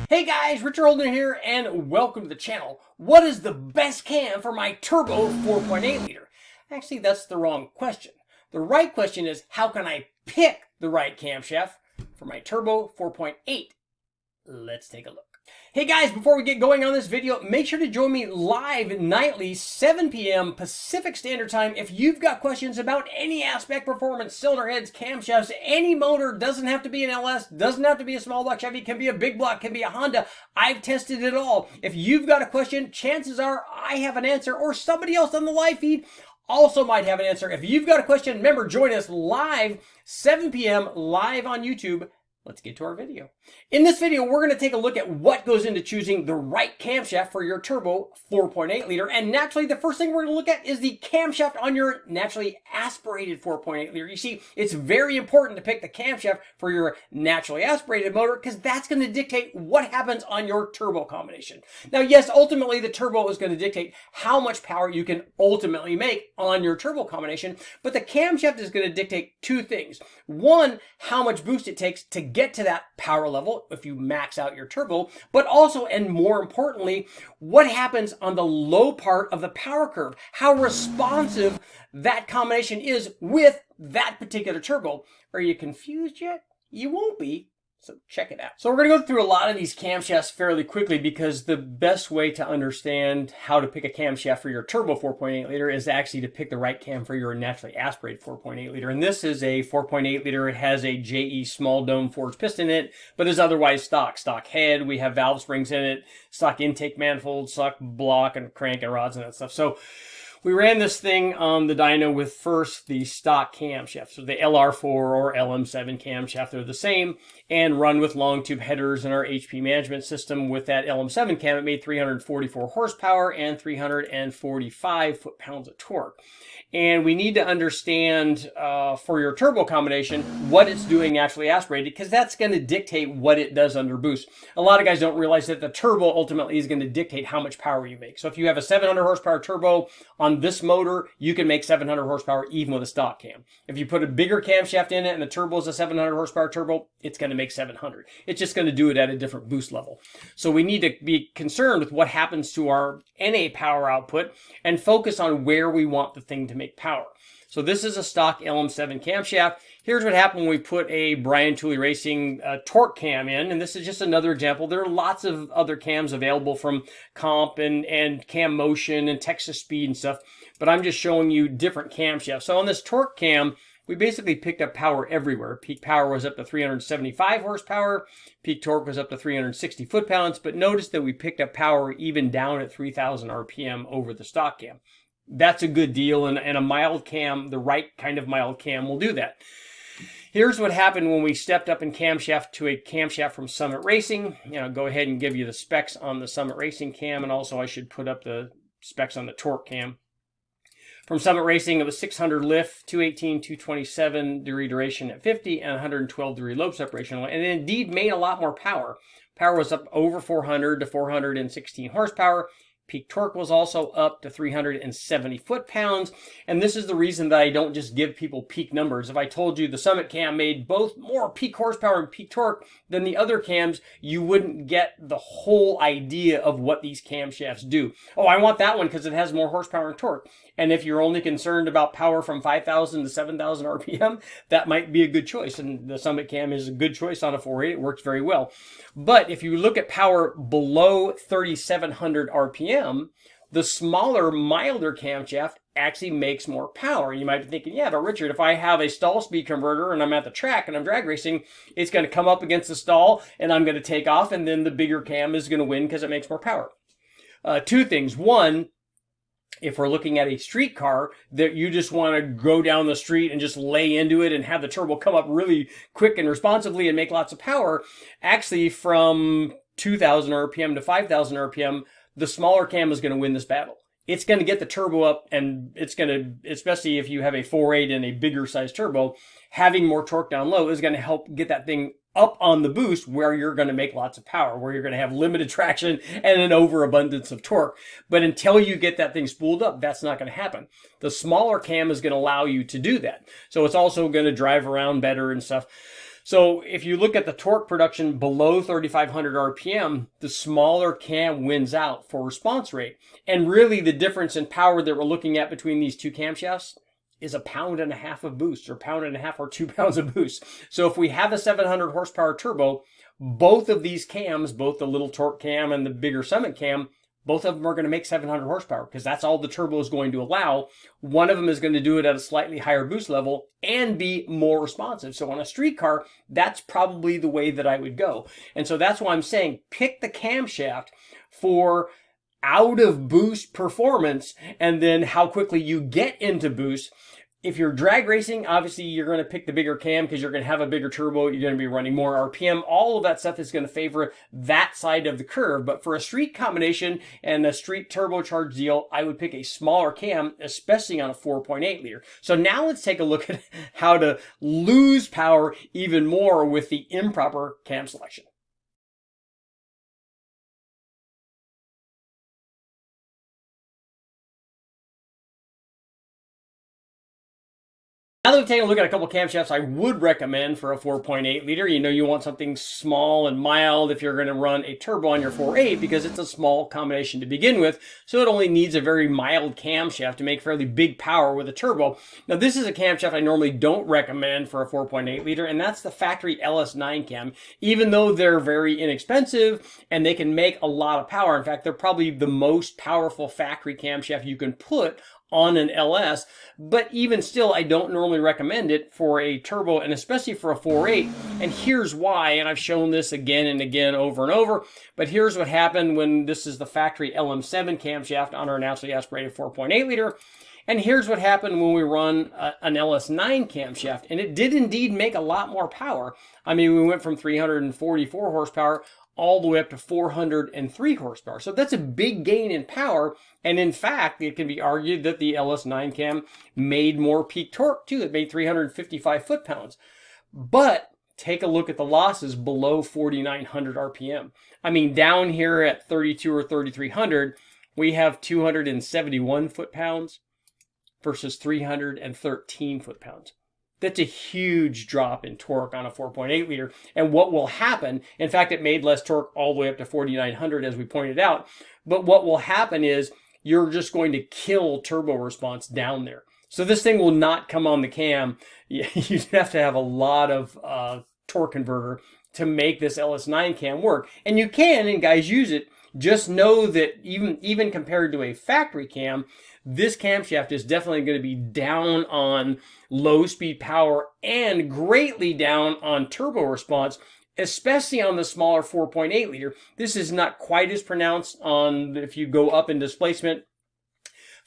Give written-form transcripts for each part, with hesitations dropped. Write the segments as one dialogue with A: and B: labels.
A: Hey guys, Richard Holden here, and welcome to the channel. What is the best cam for my turbo 4.8 liter? Actually, that's the wrong question. The right question is, how can I pick the right camshaft for my turbo 4.8? Let's take a look. Hey guys, before we get going on this video, make sure to join me live nightly, 7 p.m. Pacific Standard Time. If you've got questions about any aspect, performance, cylinder heads, camshafts, any motor, doesn't have to be an LS, doesn't have to be a small block Chevy, can be a big block, can be a Honda. I've tested it all. If you've got a question, chances are I have an answer, or somebody else on the live feed also might have an answer. If you've got a question, remember, join us live, 7 p.m. live on YouTube. Let's get to our video. In this video, we're going to take a look at what goes into choosing the right camshaft for your turbo 4.8 liter. And naturally, the first thing we're going to look at is the camshaft on your naturally aspirated 4.8 liter. You see, it's very important to pick the camshaft for your naturally aspirated motor because that's going to dictate what happens on your turbo combination. Now, yes, ultimately, the turbo is going to dictate how much power you can ultimately make on your turbo combination. But the camshaft is going to dictate two things. One, how much boost it takes to get to that power level if you max out your turbo, but also, and more importantly, what happens on the low part of the power curve, how responsive that combination is with that particular turbo. Are you confused yet? You won't be. So check it out. So we're going to go through a lot of these camshafts fairly quickly because the best way to understand how to pick a camshaft for your turbo 4.8 liter is actually to pick the right cam for your naturally aspirated 4.8 liter. And this is a 4.8 liter. It has a JE small dome forged piston in it, but is otherwise stock. Stock head. We have valve springs in it, stock intake manifold, stock block and crank and rods and that stuff. So we ran this thing on the dyno with first the stock camshaft, so the LR4 or LM7 camshaft, they're the same, and run with long tube headers in our HP management system. With that LM7 cam, it made 344 horsepower and 345 foot-pounds of torque. And we need to understand for your turbo combination what it's doing naturally aspirated, because that's going to dictate what it does under boost. A lot of guys don't realize that the turbo ultimately is going to dictate how much power you make. So if you have a 700 horsepower turbo on this motor, you can make 700 horsepower even with a stock cam. If you put a bigger camshaft in it and the turbo is a 700 horsepower turbo, it's going to make 700. It's just going to do it at a different boost level. So we need to be concerned with what happens to our NA power output and focus on where we want the thing to make power. So this is a stock LM7 camshaft. Here's what happened when we put a Brian Tooley Racing Torq Cam in, and this is just another example. There are lots of other cams available from Comp and Cam Motion and Texas Speed and stuff, but I'm just showing you different camshafts. So on this Torq Cam, we basically picked up power everywhere. Peak power was up to 375 horsepower. Peak torque was up to 360 foot-pounds, but notice that we picked up power even down at 3,000 RPM over the stock cam. That's a good deal, and a mild cam, the right kind of mild cam, will do that. Here's what happened when we stepped up in camshaft to a camshaft from Summit Racing. I'll go ahead and give you the specs on the Summit Racing cam, and also I should put up the specs on the Torq Cam. From Summit Racing, it was 600 lift, 218, 227 degree duration at 50, and 112 degree lobe separation. And it indeed made a lot more power. Power was up over 400 to 416 horsepower. Peak torque was also up to 370 foot-pounds, and this is the reason that I don't just give people peak numbers. If I told you the Summit Cam made both more peak horsepower and peak torque than the other cams, you wouldn't get the whole idea of what these camshafts do. Oh, I want that one because it has more horsepower and torque. And if you're only concerned about power from 5,000 to 7,000 RPM, that might be a good choice. And the Summit Cam is a good choice on a 4.8. It works very well. But if you look at power below 3,700 RPM, the smaller, milder camshaft actually makes more power. You might be thinking, yeah, but Richard, if I have a stall speed converter and I'm at the track and I'm drag racing, it's going to come up against the stall and I'm going to take off, and then the bigger cam is going to win because it makes more power. Two things. One, if we're looking at a street car that you just want to go down the street and just lay into it and have the turbo come up really quick and responsively and make lots of power, actually from 2,000 RPM to 5,000 RPM, the smaller cam is going to win this battle. It's going to get the turbo up, and it's going to, especially if you have a 4.8 and a bigger size turbo, having more torque down low is going to help get that thing up on the boost where you're going to make lots of power, where you're going to have limited traction and an overabundance of torque. But until you get that thing spooled up, that's not going to happen. The smaller cam is going to allow you to do that. So it's also going to drive around better and stuff. So if you look at the torque production below 3,500 RPM, the smaller cam wins out for response rate. And really the difference in power that we're looking at between these two camshafts is 1.5 pounds of boost, or 1.5 pounds or 2 pounds of boost. So if we have a 700 horsepower turbo, both of these cams, both the little Torq Cam and the bigger Summit Cam, both of them are going to make 700 horsepower because that's all the turbo is going to allow. One of them is going to do it at a slightly higher boost level and be more responsive. So on a street car, that's probably the way that I would go. And so that's why I'm saying pick the camshaft for out of boost performance and then how quickly you get into boost. If you're drag racing, obviously you're going to pick the bigger cam because you're going to have a bigger turbo. You're going to be running more RPM. All of that stuff is going to favor that side of the curve. But for a street combination and a street turbocharged deal, I would pick a smaller cam, especially on a 4.8 liter. So now let's take a look at how to lose power even more with the improper cam selection. Now that we've taken a look at a couple camshafts I would recommend for a 4.8 liter, you want something small and mild if you're going to run a turbo on your 4.8 because it's a small combination to begin with, so it only needs a very mild camshaft to make fairly big power with a turbo. Now this is a camshaft I normally don't recommend for a 4.8 liter, and that's the factory LS9 cam. Even though they're very inexpensive and they can make a lot of power, in fact they're probably the most powerful factory camshaft you can put on an LS, but even still, I don't normally recommend it for a turbo and especially for a 4.8. And here's why, and I've shown this again and again over and over, but here's what happened when this is the factory LM7 camshaft on our naturally aspirated 4.8 liter. And here's what happened when we run an LS9 camshaft, and it did indeed make a lot more power. I mean, we went from 344 horsepower all the way up to 403 horsepower. So that's a big gain in power. And in fact, it can be argued that the LS9 cam made more peak torque too. It made 355 foot-pounds. But take a look at the losses below 4,900 RPM. I mean, down here at 32 or 3,300, we have 271 foot-pounds versus 313 foot-pounds. That's a huge drop in torque on a 4.8 liter. And what will happen, in fact, it made less torque all the way up to 4,900 as we pointed out. But what will happen is you're just going to kill turbo response down there. So this thing will not come on the cam. You'd have to have a lot of torque converter to make this LS9 cam work. And you can, and guys use it. Just know that even compared to a factory cam, this camshaft is definitely going to be down on low speed power and greatly down on turbo response, especially on the smaller 4.8 liter. This is not quite as pronounced on if you go up in displacement,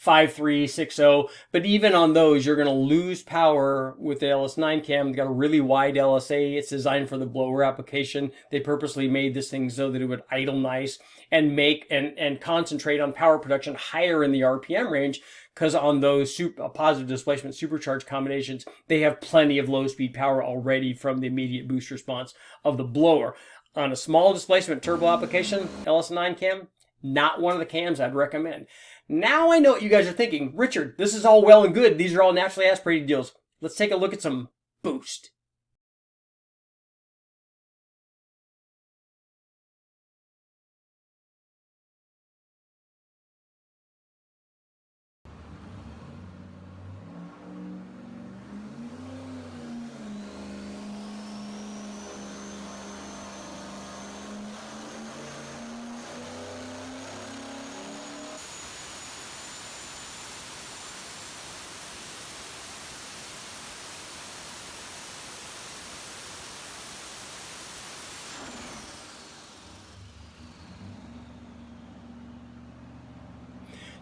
A: 5.3, 6.0, but even on those, you're going to lose power with the LS9 cam. It's got a really wide LSA. It's designed for the blower application. They purposely made this thing so that it would idle nice and make and concentrate on power production higher in the RPM range, because on those positive displacement supercharged combinations, they have plenty of low speed power already from the immediate boost response of the blower. On a small displacement turbo application, LS9 cam, not one of the cams I'd recommend. Now I know what you guys are thinking. Richard, this is all well and good. These are all naturally aspirated deals. Let's take a look at some boost.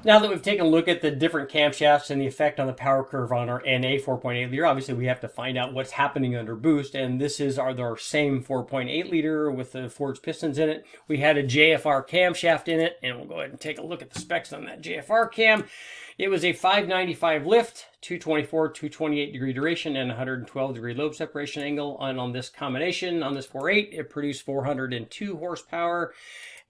A: Now that we've taken a look at the different camshafts and the effect on the power curve on our NA 4.8 liter, obviously we have to find out what's happening under boost, and this is our same 4.8 liter with the forged pistons in it. We had a JFR camshaft in it, and we'll go ahead and take a look at the specs on that JFR cam. It was a 595 lift, 224, 228 degree duration, and 112 degree lobe separation angle. And on this combination, on this 4.8, it produced 402 horsepower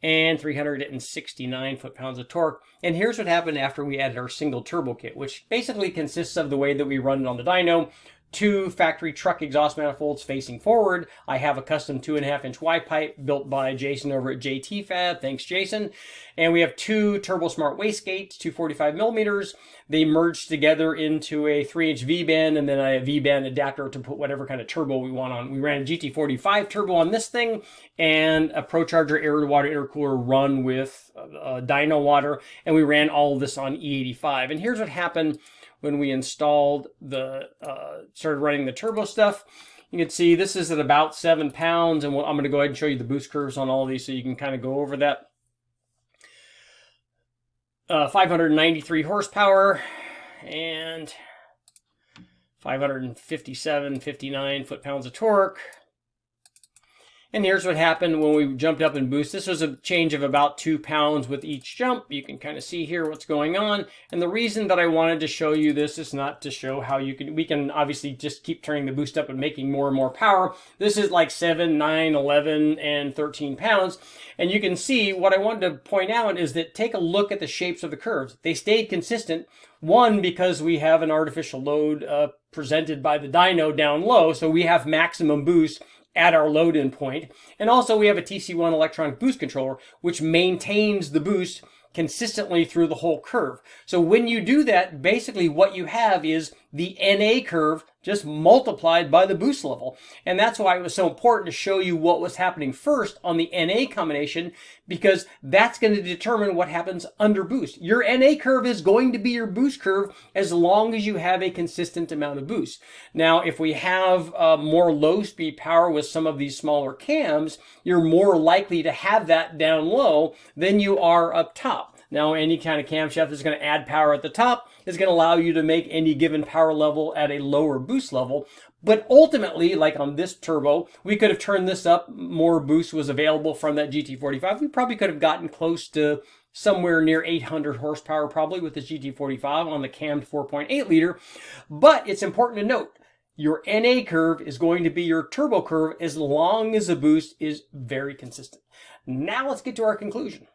A: and 369 foot-pounds of torque. And here's what happened after we added our single turbo kit, which basically consists of the way that we run it on the dyno. 2 factory truck exhaust manifolds facing forward. I have a custom 2.5-inch Y pipe built by Jason over at JT Fab. Thanks, Jason. And we have 2 Turbo Smart wastegates, 245 millimeters. They merged together into a 3-inch V-band and then a V-band adapter to put whatever kind of turbo we want on. We ran a GT45 turbo on this thing and a ProCharger air-to-water intercooler run with DYNO water, and we ran all of this on E85. And here's what happened when we installed started running the turbo stuff. You can see this is at about 7 pounds, and I'm going to go ahead and show you the boost curves on all of these so you can kind of go over that. 593 horsepower and 59 foot-pounds of torque. And here's what happened when we jumped up and boost. This was a change of about 2 pounds with each jump. You can kind of see here what's going on. And the reason that I wanted to show you this is not to show how we can obviously just keep turning the boost up and making more and more power. This is like 7, 9, 11, and 13 pounds. And you can see what I wanted to point out is that take a look at the shapes of the curves. They stayed consistent. One, because we have an artificial load presented by the dyno down low, so we have maximum boost at our load-in point. And also we have a TC1 electronic boost controller, which maintains the boost consistently through the whole curve. So when you do that, basically what you have is the NA curve just multiplied by the boost level. And that's why it was so important to show you what was happening first on the NA combination, because that's going to determine what happens under boost. Your NA curve is going to be your boost curve as long as you have a consistent amount of boost. Now, if we have more low-speed power with some of these smaller cams, you're more likely to have that down low than you are up top. Now, any kind of camshaft that's going to add power at the top is going to allow you to make any given power level at a lower boost level. But ultimately, like on this turbo, we could have turned this up. More boost was available from that GT45. We probably could have gotten close to somewhere near 800 horsepower probably with the GT45 on the cammed 4.8 liter. But it's important to note, your NA curve is going to be your turbo curve as long as the boost is very consistent. Now let's get to our conclusion.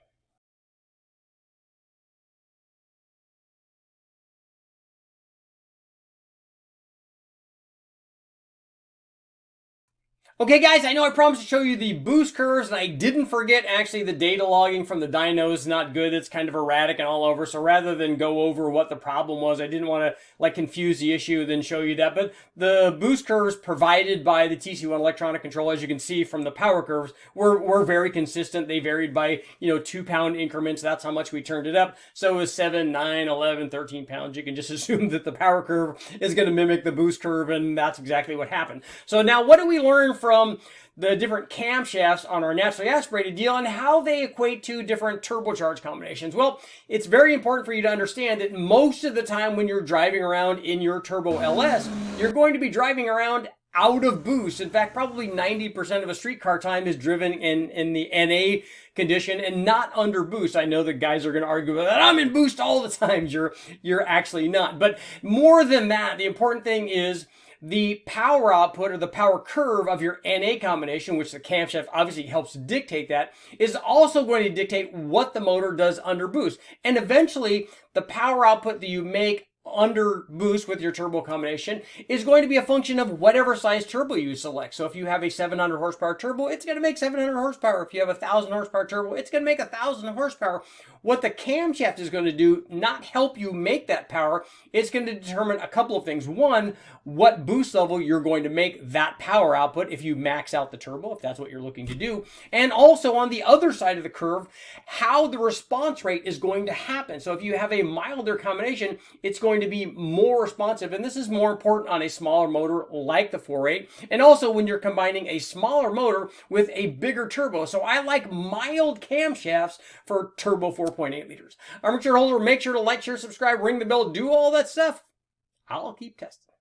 A: Okay guys, I know I promised to show you the boost curves, and I didn't forget. Actually, the data logging from the dyno is not good. It's kind of erratic and all over. So rather than go over what the problem was, I didn't want to like confuse the issue then show you that. But the boost curves provided by the TC1 electronic control, as you can see from the power curves, were very consistent. They varied by 2 pound increments. That's how much we turned it up. So it was 7, 9, 11, 13 pounds. You can just assume that the power curve is going to mimic the boost curve, and that's exactly what happened. So now what do we learn from the different camshafts on our naturally aspirated deal and how they equate to different turbocharged combinations? Well, it's very important for you to understand that most of the time when you're driving around in your Turbo LS, you're going to be driving around out of boost. In fact, probably 90% of a street car time is driven in the NA condition and not under boost. I know the guys are going to argue that I'm in boost all the time. You're actually not. But more than that, the important thing is the power output or the power curve of your NA combination, which the camshaft obviously helps dictate that, is also going to dictate what the motor does under boost. And eventually, the power output that you make under boost with your turbo combination is going to be a function of whatever size turbo you select. So if you have a 700 horsepower turbo, it's going to make 700 horsepower. If you have a 1,000 horsepower turbo, it's going to make 1,000 horsepower. What the camshaft is going to do, not help you make that power, it's going to determine a couple of things. One, what boost level you're going to make that power output if you max out the turbo, if that's what you're looking to do. And also on the other side of the curve, how the response rate is going to happen. So if you have a milder combination, it's going to be more responsive, and this is more important on a smaller motor like the 4.8, and also when you're combining a smaller motor with a bigger turbo. So I like mild camshafts for turbo 4.8 liters. Armature holder, make sure to like, share, subscribe, ring the bell, do all that stuff. I'll keep testing.